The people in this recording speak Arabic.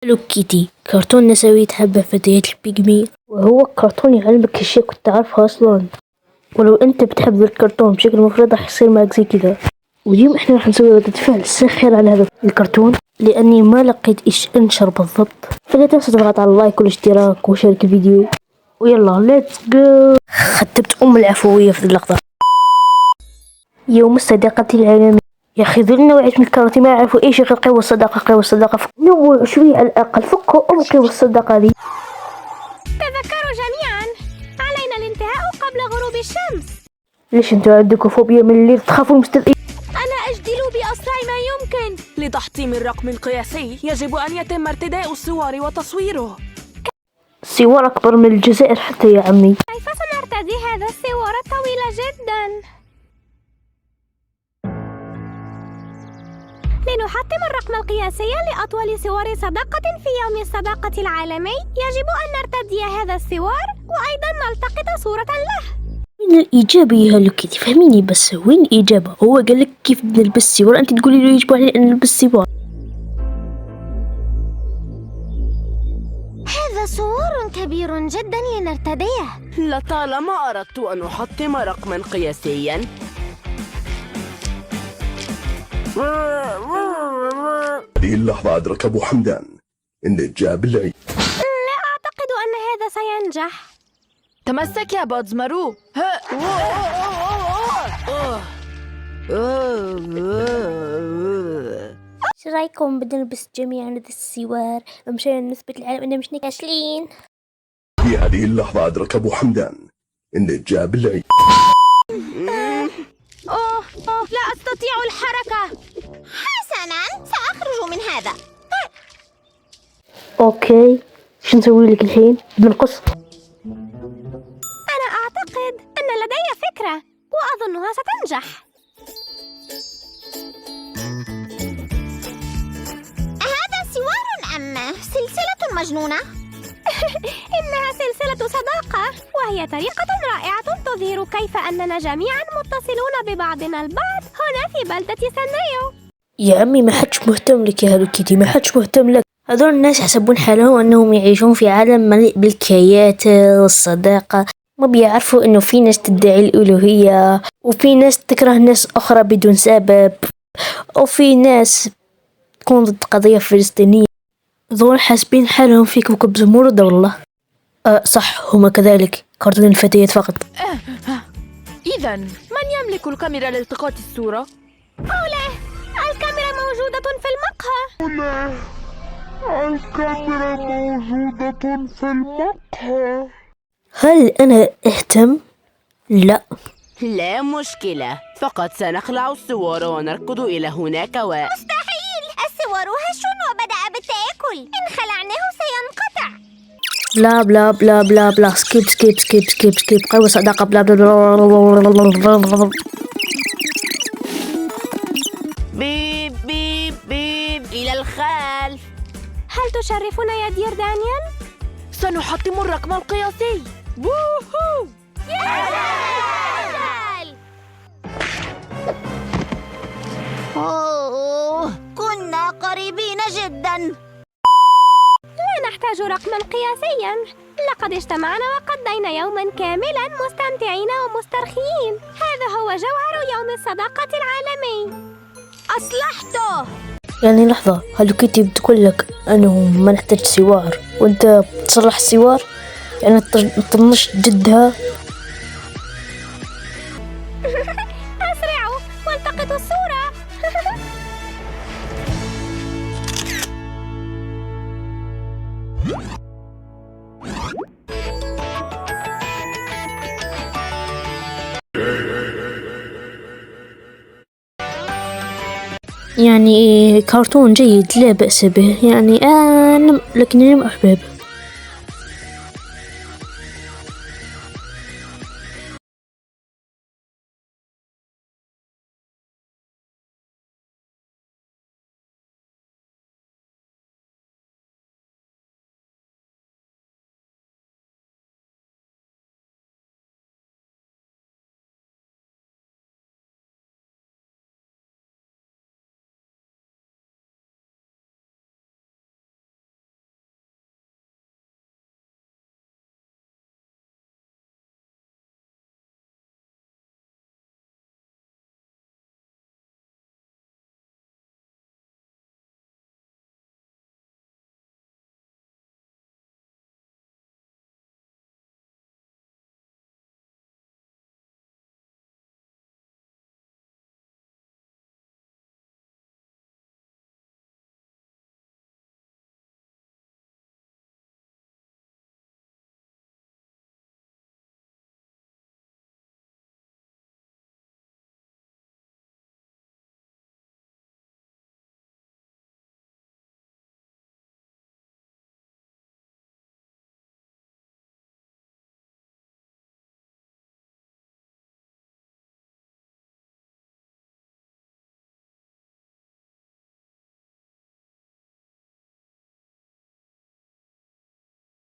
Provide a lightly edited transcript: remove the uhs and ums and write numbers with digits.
هالو كيتي كرتون نسوي تحبه فتيات البيجمي، وهو كرتون يعلمك اشياء كنت تعرفها اصلا. ولو انت بتحب ذا الكرتون بشكل مفرط راح يصير معك زي كذا. واليوم احنا راح نسوي ردة فعل ساخر على هذا الكرتون لاني ما لقيت ايش انشر بالضبط. فلا تنسى تضغط على اللايك والاشتراك وشارك الفيديو، ويلا ليتس جو. ختمت العفوية في اللقطة. يوم الصداقة العالمي. يا اخي ذول نوعية من الكراتين ما يعرفوا ايش غير قوة الصداقة نوعوا شوية على الاقل، فكوا ام قوة الصداقة دي. تذكروا جميعا علينا الانتهاء قبل غروب الشمس. ليش انتوا عندكم فوبيا من الليل تخافوا المستذئب؟ أنا أجدل بأسرع ما يمكن. لتحطيم الرقم القياسي يجب أن يتم ارتداء الصور وتصويره. السوار أكبر من الجزائر حتى يا عمي. كيف سنرتدي هذا السوار الطويل جدا؟ لنحطم الرقم القياسي لأطول سوار صداقة في يوم الصداقة العالمي يجب أن نرتدي هذا السوار وأيضا نلتقط صورة له. وين الإجابة يا هالو كيتي؟ فهميني بس، وين الإجابة؟ هو قالك كيف نلبس سوار، أنت تقولي له يجب علينا أن نلبس سوار. هذا سوار كبير جدا لنرتديه. لطالما أردت أن أحطم رقما قياسيا. هذه اللحظة أدرك أبو حمدان إن جاب العيد. لا أعتقد أن هذا سينجح. تمسك يا بادز مارو. ايش رايكم بدنا نلبس جميعا هذا السوار مشان نثبت للعالم اننا مش نكاشلين؟ في هذه اللحظة أدرك أبو حمدان إن جاب العيد. أوه لا أستطيع الحركة. حسناً سأخرج من هذا. اوكي شو نسوي لك الحين؟ بنقص. أنا أعتقد أن لدي فكرة وأظنها ستنجح. هذا سوار أم سلسلة مجنونة؟ إنها سلسلة صداقة، وهي طريقة رائعة تظهر كيف أننا جميعا متصلون ببعضنا البعض هنا في بلدة سانريو. يا عمي ما حدش مهتم لك يا هالو كيتي، ما حدش مهتم لك. هذول الناس يحسبون حالهم أنهم يعيشون في عالم مليء بالكيات والصداقة، ما بيعرفوا إنه في ناس تدعي الألوهية، وفي ناس تكره ناس أخرى بدون سبب، وفي ناس تكون ضد قضية فلسطينية. ذول حاسبين حالهم في كوكب زمرد والله. صح هما كذلك كرتون الفتيات فقط. إذن من يملك الكاميرا لالتقاط الصورة؟ أولى الكاميرا موجودة في المقهى. هل أنا أهتم؟ لا. لا مشكلة، فقط سنخلع الصور ونركض إلى هناك مستحيل، السوار هش وبدأ بالتآكل، إن خلعناه سينقطع. بلا بلا بلا بلا بلا سكيب قوة صداقة بلا بلا بلا. بيب بيب بيب إلى الخلف. هل تشرفنا يا دير دانيال؟ سنحطم الرقم القياسي. ووهو كنا قريبين جدا. لا نحتاج رقما قياسيا، لقد اجتمعنا وقضينا يوما كاملا مستمتعين ومسترخيين. هذا هو جوهر يوم الصداقة العالمي. أصلحته. يعني لحظة، هالو كيتي بتقول لك أنه ما نحتاج سوار وأنت بتصلح السوار؟ يعني تطنش جدها. أسرعوا والتقطوا الصورة. يعني كرتون جيد لا بأس به، يعني لكنني أحباب.